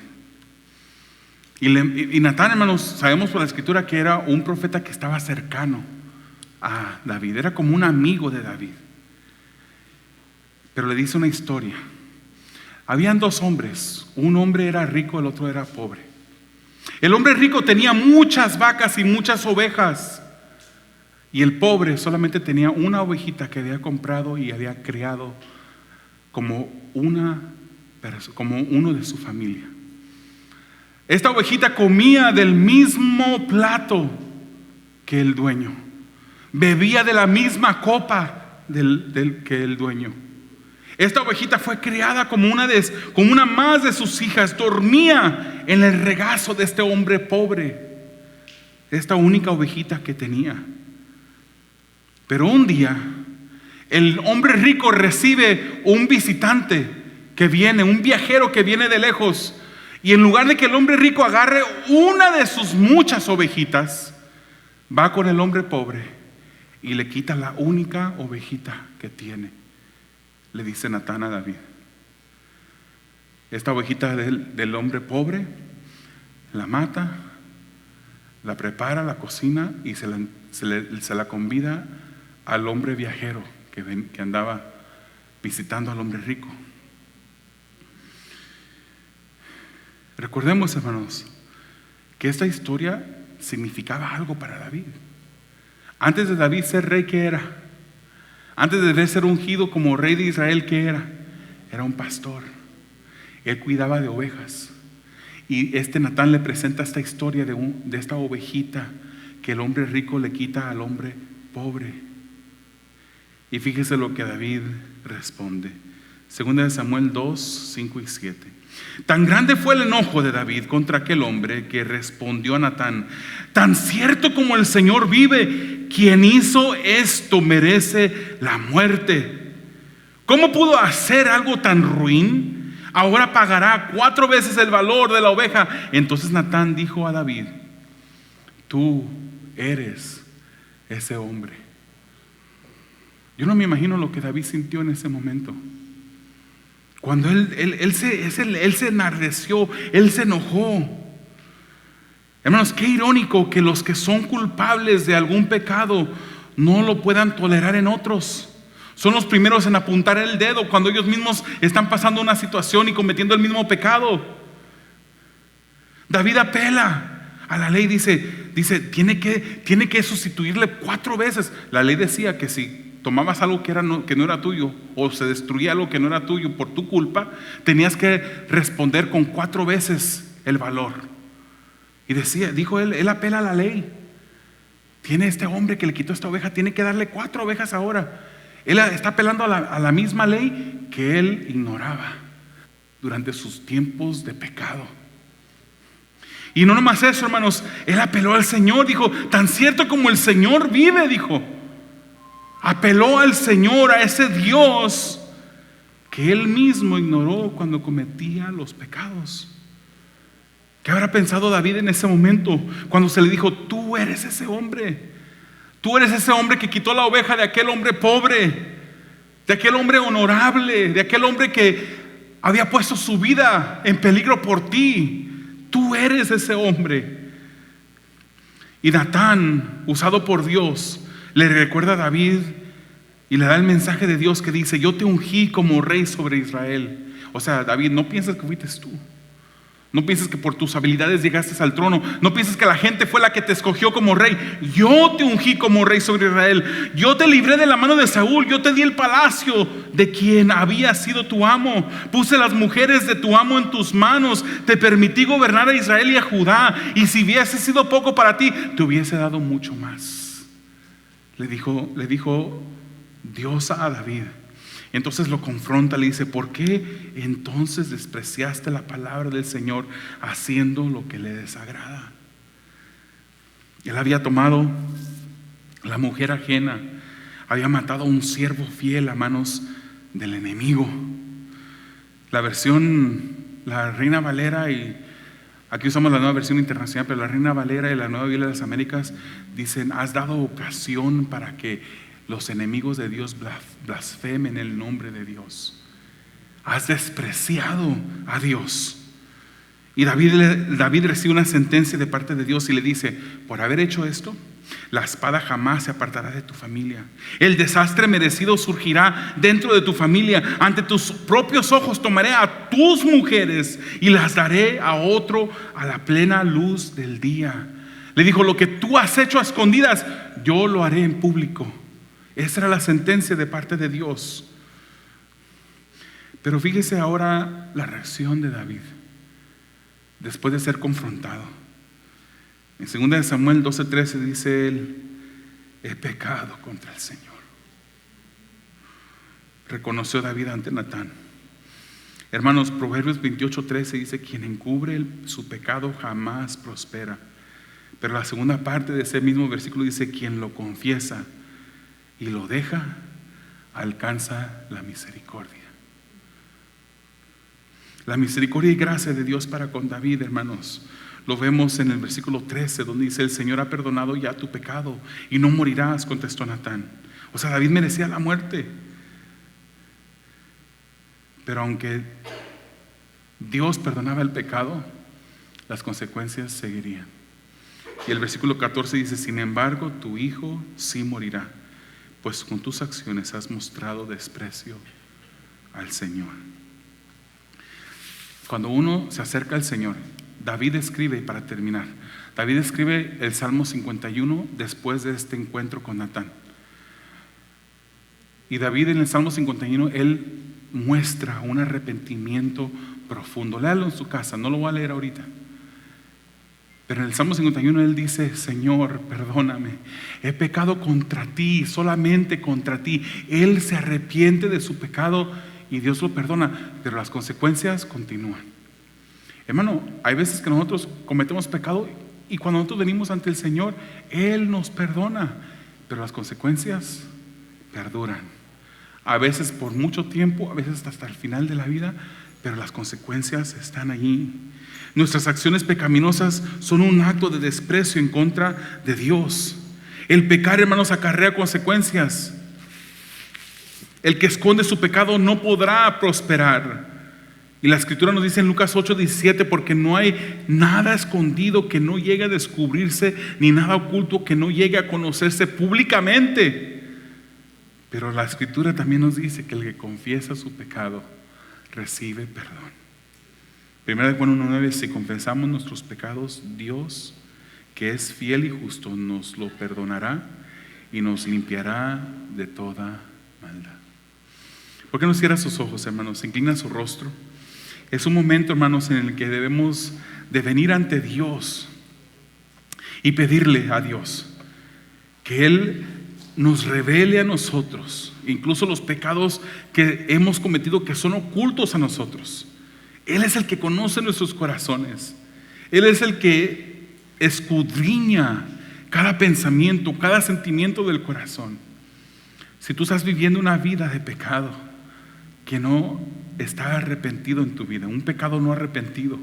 Y Natán, hermanos, sabemos por la Escritura que era un profeta que estaba cercano a David, era como un amigo de David. Pero le dice una historia. Habían dos hombres, un hombre era rico, el otro era pobre. El hombre rico tenía muchas vacas y muchas ovejas, y el pobre solamente tenía una ovejita que había comprado y había criado como uno de su familia. Esta ovejita comía del mismo plato que el dueño, bebía de la misma copa que el dueño. Esta ovejita fue criada como una más de sus hijas, dormía en el regazo de este hombre pobre, esta única ovejita que tenía. Pero un día, el hombre rico recibe un visitante que viene, un viajero que viene de lejos, y en lugar de que el hombre rico agarre una de sus muchas ovejitas, va con el hombre pobre y le quita la única ovejita que tiene. Le dice Natán a David: esta ovejita del hombre pobre la mata, la prepara, la cocina y se la convida al hombre viajero que andaba visitando al hombre rico. Recordemos, hermanos, que esta historia significaba algo para David. Antes de David ser rey, ¿qué era? Antes de ser ungido como rey de Israel, ¿qué era? Era un pastor. Él cuidaba de ovejas. Y Natán le presenta esta historia de esta ovejita que el hombre rico le quita al hombre pobre. Y fíjese lo que David responde. Segunda de Samuel 2, 5 y 7. Tan grande fue el enojo de David contra aquel hombre que respondió a Natán: tan cierto como el Señor vive, quien hizo esto merece la muerte. ¿Cómo pudo hacer algo tan ruin? Ahora pagará 4 veces el valor de la oveja. Entonces Natán dijo a David: tú eres ese hombre. Yo no me imagino lo que David sintió en ese momento. Cuando él se enardeció, él se enojó. Hermanos, qué irónico que los que son culpables de algún pecado no lo puedan tolerar en otros. Son los primeros en apuntar el dedo cuando ellos mismos están pasando una situación y cometiendo el mismo pecado. David apela a la ley, dice, tiene que sustituirle 4 veces. La ley decía que si tomabas algo que no era tuyo, o se destruía algo que no era tuyo por tu culpa, tenías que responder con 4 veces el valor. Y dijo él apela a la ley. Tiene este hombre que le quitó esta oveja, tiene que darle 4 ovejas ahora. Él está apelando a la misma ley que él ignoraba durante sus tiempos de pecado. Y no nomás eso, hermanos, él apeló al Señor, dijo: tan cierto como el Señor vive, dijo. Apeló al Señor, a ese Dios que él mismo ignoró cuando cometía los pecados. ¿Qué habrá pensado David en ese momento cuando se le dijo: tú eres ese hombre? Tú eres ese hombre que quitó la oveja de aquel hombre pobre, de aquel hombre honorable, de aquel hombre que había puesto su vida en peligro por ti. Tú eres ese hombre. Y Natán, usado por Dios, le recuerda a David y le da el mensaje de Dios que dice: yo te ungí como rey sobre Israel. O sea, David, no pienses que fuiste tú. No pienses que por tus habilidades llegaste al trono. No pienses que la gente fue la que te escogió como rey. Yo te ungí como rey sobre Israel. Yo te libré de la mano de Saúl. Yo te di el palacio de quien había sido tu amo. Puse las mujeres de tu amo en tus manos. Te permití gobernar a Israel y a Judá. Y si hubiese sido poco para ti, te hubiese dado mucho más. Le dijo Dios a David. Entonces lo confronta, le dice: ¿por qué entonces despreciaste la palabra del Señor haciendo lo que le desagrada? Él había tomado la mujer ajena, había matado a un siervo fiel a manos del enemigo. La Reina Valera, y aquí usamos la Nueva Versión Internacional, pero la Reina Valera y la Nueva Biblia de las Américas dicen: has dado ocasión para que los enemigos de Dios blasfemen el nombre de Dios. Has despreciado a Dios. Y David recibe una sentencia de parte de Dios y le dice: por haber hecho esto, la espada jamás se apartará de tu familia. El desastre merecido surgirá dentro de tu familia. Ante tus propios ojos tomaré a tus mujeres y las daré a otro a la plena luz del día. Le dijo: lo que tú has hecho a escondidas, yo lo haré en público. Esa era la sentencia de parte de Dios. Pero fíjese ahora la reacción de David después de ser confrontado. En 2 Samuel 12:13 dice él: he pecado contra el Señor. Reconoció David ante Natán. Hermanos, Proverbios 28:13 dice: quien encubre su pecado jamás prospera. Pero la segunda parte de ese mismo versículo dice: quien lo confiesa y lo deja, alcanza la misericordia. La misericordia y gracia de Dios para con David, hermanos, lo vemos en el versículo 13, donde dice: el Señor ha perdonado ya tu pecado y no morirás, contestó Natán. O sea, David merecía la muerte. Pero aunque Dios perdonaba el pecado, las consecuencias seguirían. Y el versículo 14 dice: sin embargo, tu hijo sí morirá, pues con tus acciones has mostrado desprecio al Señor. Cuando uno se acerca al Señor, David escribe, para terminar, David escribe el Salmo 51 después de este encuentro con Natán. Y David, en el Salmo 51, él muestra un arrepentimiento profundo. Léalo en su casa, no lo voy a leer ahorita. Pero en el Salmo 51 él dice: Señor, perdóname, he pecado contra ti, solamente contra ti. Él se arrepiente de su pecado y Dios lo perdona, pero las consecuencias continúan. Hermano, hay veces que nosotros cometemos pecado y cuando nosotros venimos ante el Señor, Él nos perdona, pero las consecuencias perduran. A veces por mucho tiempo, a veces hasta el final de la vida, pero las consecuencias están allí. Nuestras acciones pecaminosas son un acto de desprecio en contra de Dios. El pecar, hermanos, acarrea consecuencias. El que esconde su pecado no podrá prosperar. Y la Escritura nos dice en Lucas 8:17, porque no hay nada escondido que no llegue a descubrirse, ni nada oculto que no llegue a conocerse públicamente. Pero la Escritura también nos dice que el que confiesa su pecado recibe perdón. 1 Juan 1:9, si confesamos nuestros pecados, Dios, que es fiel y justo, nos lo perdonará y nos limpiará de toda maldad. ¿Por qué no cierra sus ojos, hermanos? Inclina su rostro. Es un momento, hermanos, en el que debemos de venir ante Dios y pedirle a Dios que Él nos revele a nosotros, incluso los pecados que hemos cometido que son ocultos a nosotros. Él es el que conoce nuestros corazones. Él es el que escudriña cada pensamiento, cada sentimiento del corazón. Si tú estás viviendo una vida de pecado que no está arrepentido en tu vida, un pecado no arrepentido,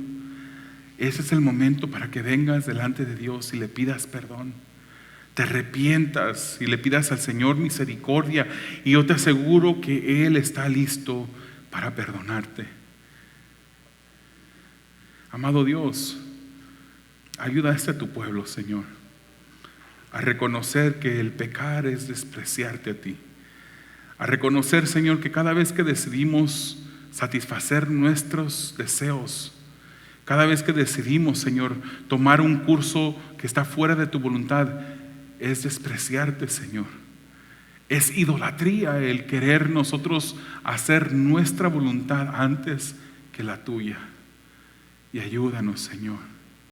ese es el momento para que vengas delante de Dios y le pidas perdón. Te arrepientas y le pidas al Señor misericordia, y yo te aseguro que Él está listo para perdonarte. Amado Dios, ayuda a tu pueblo, Señor, a reconocer que el pecar es despreciarte a ti, a reconocer, Señor, que cada vez que decidimos satisfacer nuestros deseos, cada vez que decidimos, Señor, tomar un curso que está fuera de tu voluntad, es despreciarte, Señor. Es idolatría el querer nosotros hacer nuestra voluntad antes que la tuya. Y ayúdanos, Señor,